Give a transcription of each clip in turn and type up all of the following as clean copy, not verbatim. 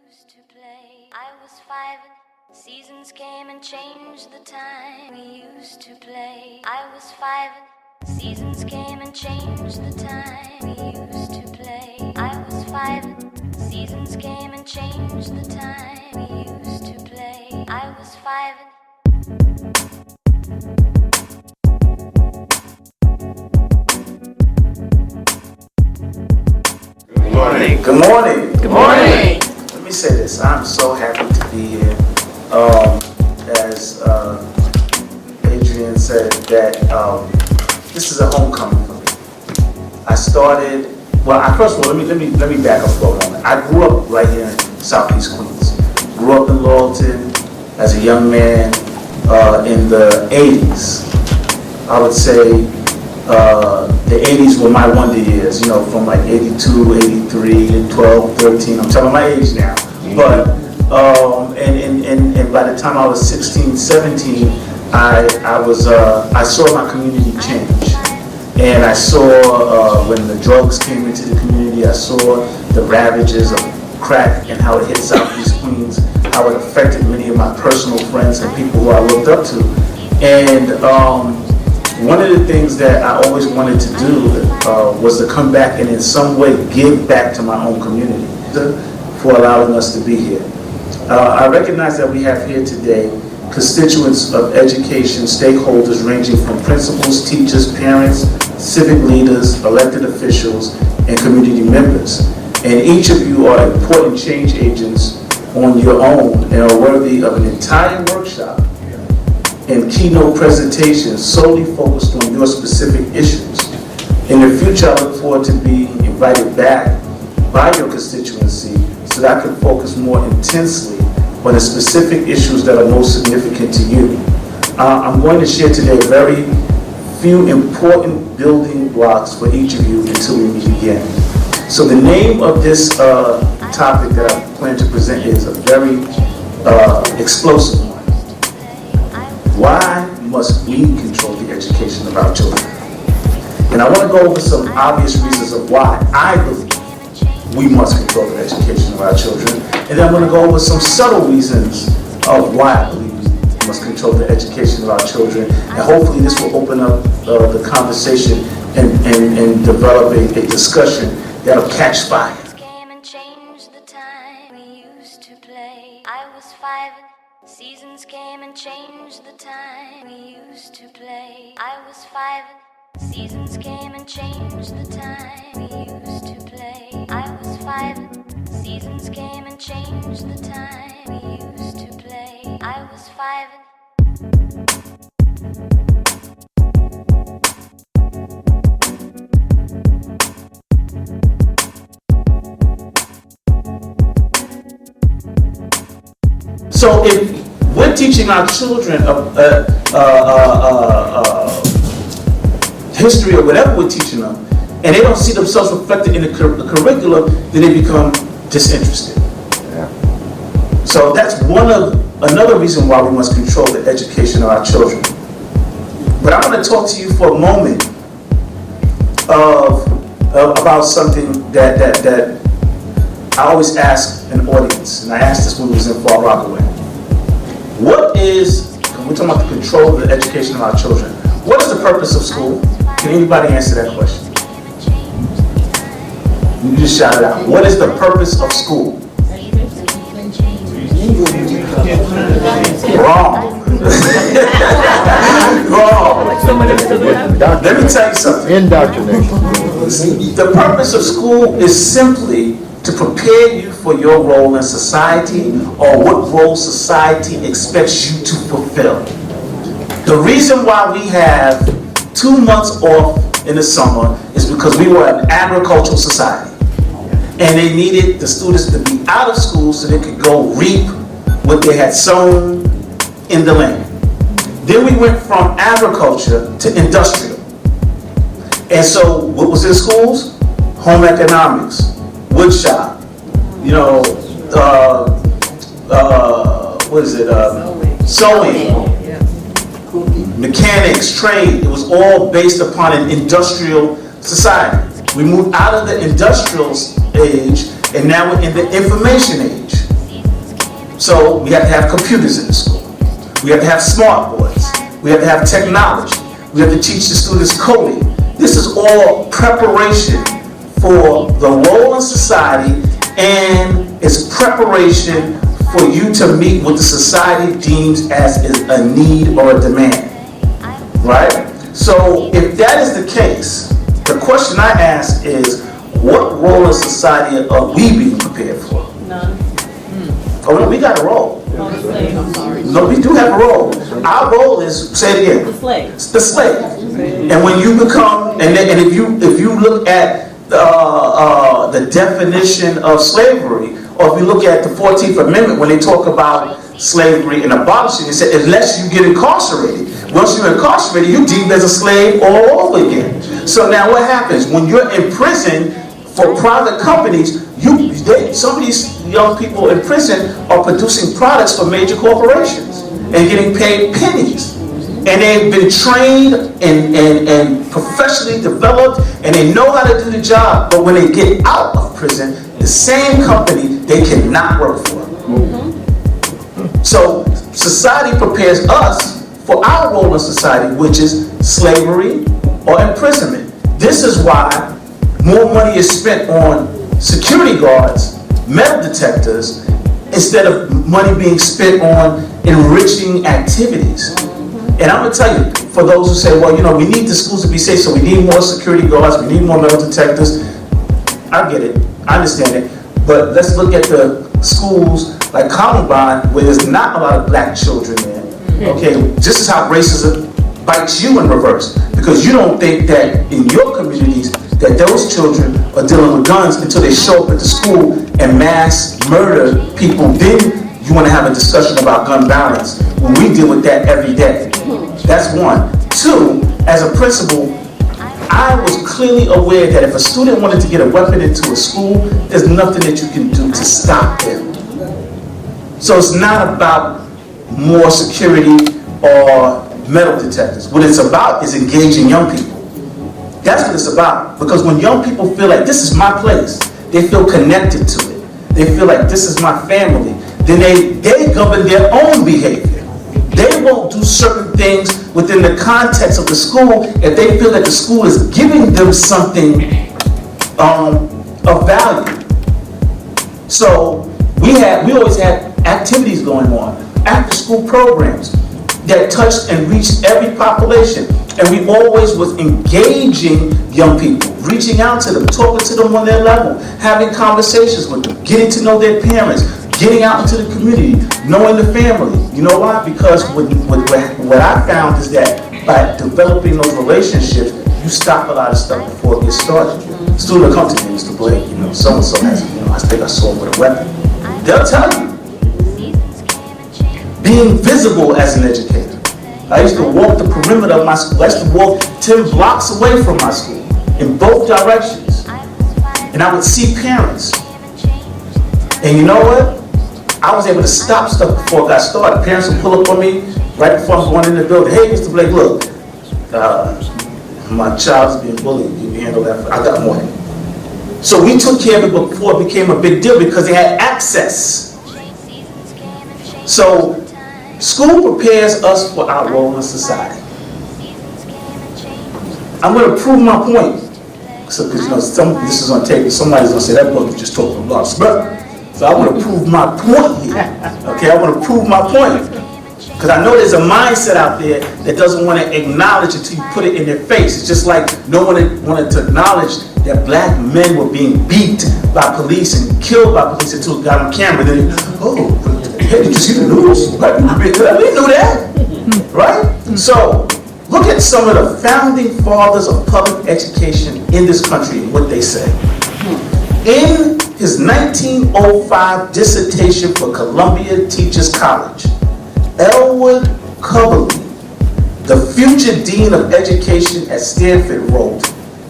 used to play. I was 5 and seasons came and changed the time we used to play. I was 5 and seasons came and changed the time we used to play. I was 5 and seasons came and changed the time we used to play. I was 5 and Good morning. Good morning. Good morning. Let me say this. I'm so happy to be here. As Adrian said, that this is a homecoming for me. I started. First of all, let me back up for a moment. I grew up right here in Southeast Queens. Grew up in Lawton as a young man in the 80s. I would say the 80s were my wonder years, from like 82, 83, and 12, 13. I'm telling my age now. But, and by the time I was 16, 17, I saw my community change. And I saw when the drugs came into the community, I saw the ravages of crack and how it hit Southeast Queens, how it affected many of my personal friends and people who I looked up to. And one of the things that I always wanted to do was to come back and in some way give back to my own community for allowing us to be here. I recognize that we have here today constituents of education, stakeholders ranging from principals, teachers, parents, civic leaders, elected officials, and community members. And each of you are important change agents on your own and are worthy of an entire workshop and keynote presentations solely focused on your specific issues. In the future, I look forward to being invited back by your constituency so that I can focus more intensely on the specific issues that are most significant to you. I'm going to share today very few important building blocks for each of you until we meet again. So the name of this topic that I plan to present is a very explosive one. Why must we control the education of our children? And I want to go over some obvious reasons of why I believe we must control the education of our children. And then I'm going to go over some subtle reasons of why I believe we must control the education of our children. And hopefully this will open up the conversation and develop a discussion that'll catch fire. Seasons came and changed the time we used to play. I was 5 and seasons came and changed the time we used to play. I was 5 and seasons came and changed the time we used to play. I was 5 and So if we're teaching our children history or whatever we're teaching them, and they don't see themselves reflected in the curriculum, then they become disinterested. Yeah. So that's another reason why we must control the education of our children. But I want to talk to you for a moment about something that I always ask an audience, and I asked this when we was in Far Rockaway. When we're talking about the control of the education of our children, what is the purpose of school? Can anybody answer that question? You can just shout it out. What is the purpose of school? Wrong. Wrong. Let me tell you something. Indoctrination. The purpose of school is simply to prepare you for your role in society or what role society expects you to fulfill. The reason why we have 2 months off in the summer is because we were an agricultural society. And they needed the students to be out of school so they could go reap what they had sown in the land. Then we went from agriculture to industrial. And so what was in schools? Home economics, wood shop, sewing, mechanics, trade. It was all based upon an industrial society. We moved out of the industrial age and now we're in the information age. So we have to have computers in the school. We have to have smart boards. We have to have technology. We have to teach the students coding. This is all preparation for the role in society, and it's preparation for you to meet what the society deems as a need or a demand. Right? So if that is the case, the question I ask is, what role in society are we being prepared for? None. Oh no, we got a role. Oh, the slave, I'm sorry. No, we do have a role. Our role is, say it The again, slave. it's the slave. And when you become, and if you look at the definition of slavery, or if you look at the 14th Amendment, when they talk about slavery and abolishing, it said unless you get incarcerated. Once you're incarcerated, you're deemed as a slave all over again. So now what happens? When you're in prison for private companies, some of these young people in prison are producing products for major corporations and getting paid pennies. And they've been trained and professionally developed, and they know how to do the job. But when they get out of prison, the same company they cannot work for. So society prepares us for our role in society, which is slavery or imprisonment. This is why more money is spent on security guards, metal detectors, instead of money being spent on enriching activities. And I'm going to tell you, for those who say, well, we need the schools to be safe, so we need more security guards, we need more metal detectors. I get it. I understand it. But let's look at the schools like Columbine, where there's not a lot of black children there. Okay, this is how racism bites you in reverse. Because you don't think that in your communities that those children are dealing with guns until they show up at the school and mass murder people. Then you want to have a discussion about gun violence when we deal with that every day. That's one. Two, as a principal, I was clearly aware that if a student wanted to get a weapon into a school, there's nothing that you can do to stop them. So it's not about more security or metal detectors. What it's about is engaging young people. That's what it's about. Because when young people feel like this is my place, they feel connected to it. They feel like this is my family. Then they govern their own behavior. They won't do certain things within the context of the school if they feel that the school is giving them something of value. So we always had activities going on, after school programs that touched and reached every population. And we always was engaging young people, reaching out to them, talking to them on their level, having conversations with them, getting to know their parents, getting out into the community, knowing the family. You know why? Because what I found is that by developing those relationships, you stop a lot of stuff before it gets started. A student will come to me, Mr. Blake, so-and-so has, I think I saw him with a weapon. They'll tell you. Being visible as an educator. I used to walk the perimeter of my school. I used to walk 10 blocks away from my school in both directions. And I would see parents. And you know what? I was able to stop stuff before it got started. Parents would pull up on me right before I'm going in the building. Hey, Mr. Blake, look, my child's being bullied. You can handle that. I got more. So we took care of it before it became a big deal because they had access. So school prepares us for our role in society. I'm going to prove my point. So, because this is on tape, somebody's going to say that book is just talking about smell. So I want to prove my point here. Okay, I want to prove my point. Because I know there's a mindset out there that doesn't want to acknowledge it until you put it in their face. It's just like no one wanted to acknowledge that black men were being beat by police and killed by police until it got on camera. Then, hey, did you see the news? Right? We knew that, right? So, look at some of the founding fathers of public education in this country and what they say. In his 1905 dissertation for Columbia Teachers College, Elwood Cubberley, the future dean of education at Stanford, wrote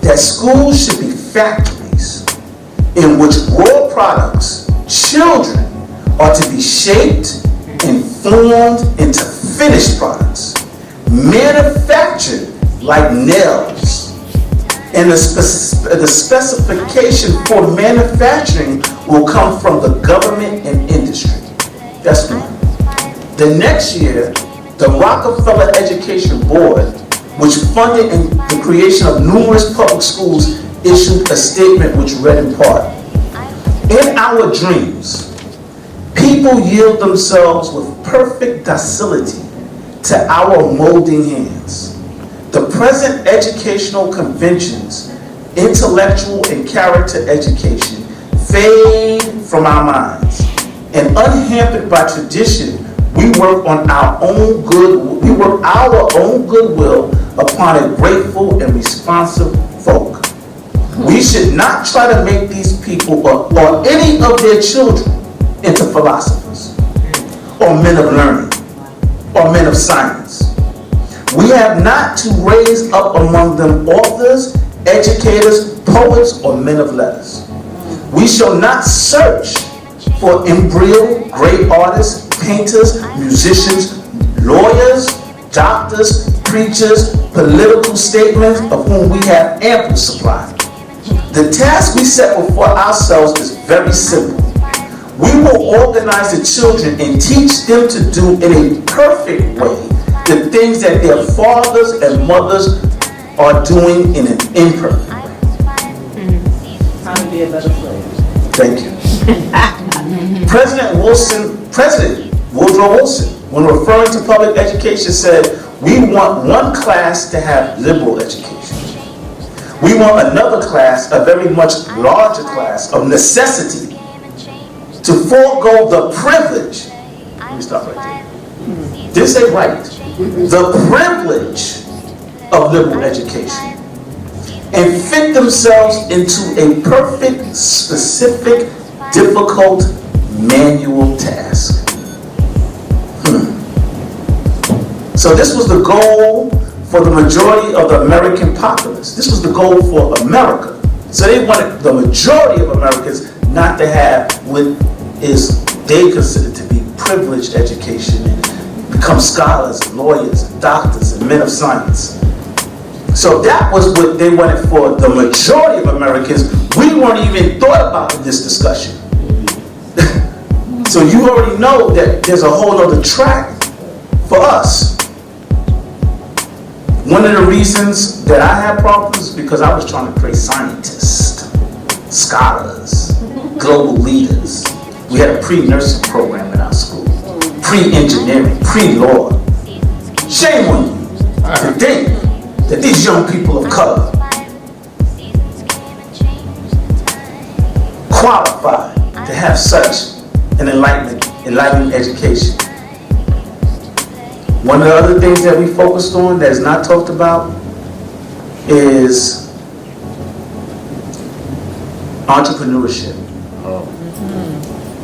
that schools should be factories in which raw products, children, are to be shaped and formed into finished products, manufactured like nails. And the specification for manufacturing will come from the government and industry. That's The next year, the Rockefeller Education Board, which funded the creation of numerous public schools, issued a statement which read in part, "In our dreams, people yield themselves with perfect docility to our molding hands. The present educational conventions, intellectual and character education, fade from our minds, and unhampered by tradition, we work our own goodwill upon a grateful and responsive folk. We should not try to make these people or any of their children into philosophers, or men of learning, or men of science. We have not to raise up among them authors, educators, poets, or men of letters. We shall not search for embryos, great artists, painters, musicians, lawyers, doctors, preachers, political statements, of whom we have ample supply. The task we set before ourselves is very simple. We will organize the children and teach them to do in a perfect way the things that their fathers and mothers are doing in an imperfect way." How to be a better slave. Thank you. President Woodrow Wilson, when referring to public education, said, "We want one class to have liberal education. We want another class, a very much larger class of necessity, to forego the privilege." Let me stop right there. Didn't say right. The privilege of liberal education, and fit themselves into a perfect, specific, difficult, manual task. So this was the goal for the majority of the American populace. This was the goal for America. So they wanted the majority of Americans not to have what is they consider to be privileged education and become scholars, lawyers, doctors, and men of science. So that was what they wanted for the majority of Americans. We weren't even thought about in this discussion. So you already know that there's a whole other track for us. One of the reasons that I had problems is because I was trying to create scientists, scholars, global leaders. We had a pre-nursing program in our school, pre-engineering, pre-law. Shame on you to think that these young people of color qualify to have such an enlightening education. One of the other things that we focused on that is not talked about is entrepreneurship.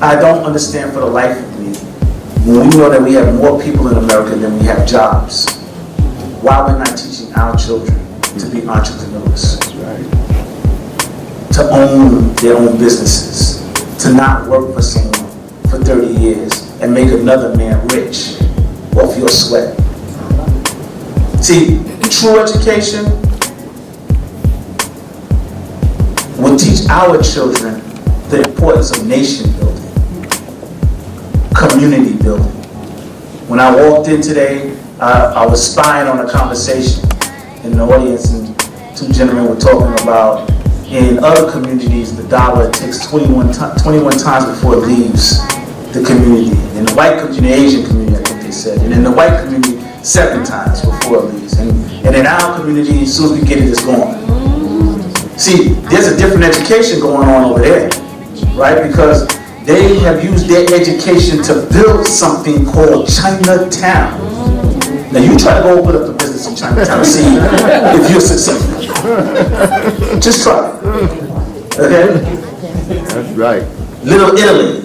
I don't understand for the life of me, when we know that we have more people in America than we have jobs, why we're not teaching our children to be entrepreneurs, to own their own businesses, to not work for someone for 30 years and make another man rich off your sweat. See, true education will teach our children the importance of nation building, community building. When I walked in today, I was spying on a conversation in the audience, and two gentlemen were talking about in other communities the dollar takes 21 times before it leaves the community. In the white community, the Asian community, I think they said, and in the white community, 7 times before it leaves. And in our community, as soon as we get it, it's gone. See, there's a different education going on over there, right? Because they have used their education to build something called Chinatown. Now you try to go open up the business in Chinatown and see if you're successful. Just try it. Okay? That's right. Little Italy.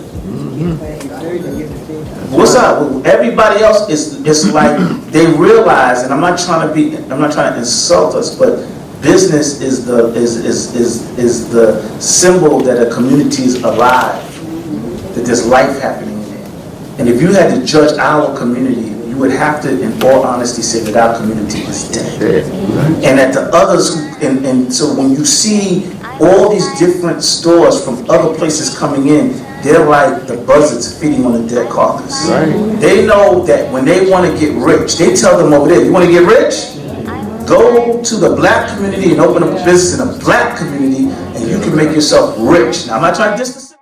What's up? Everybody else is like they realize, and I'm not trying to insult us, but business is the symbol that a community is alive, that there's life happening in it. And if you had to judge our community, you would have to, in all honesty, say that our community is dead. And that the others, and so when you see all these different stores from other places coming in, they're like the buzzards feeding on a dead carcass. Right. They know that when they want to get rich, they tell them over there, you want to get rich? Go to the black community and open up a business in a black community and you can make yourself rich. Now, I'm not trying to distance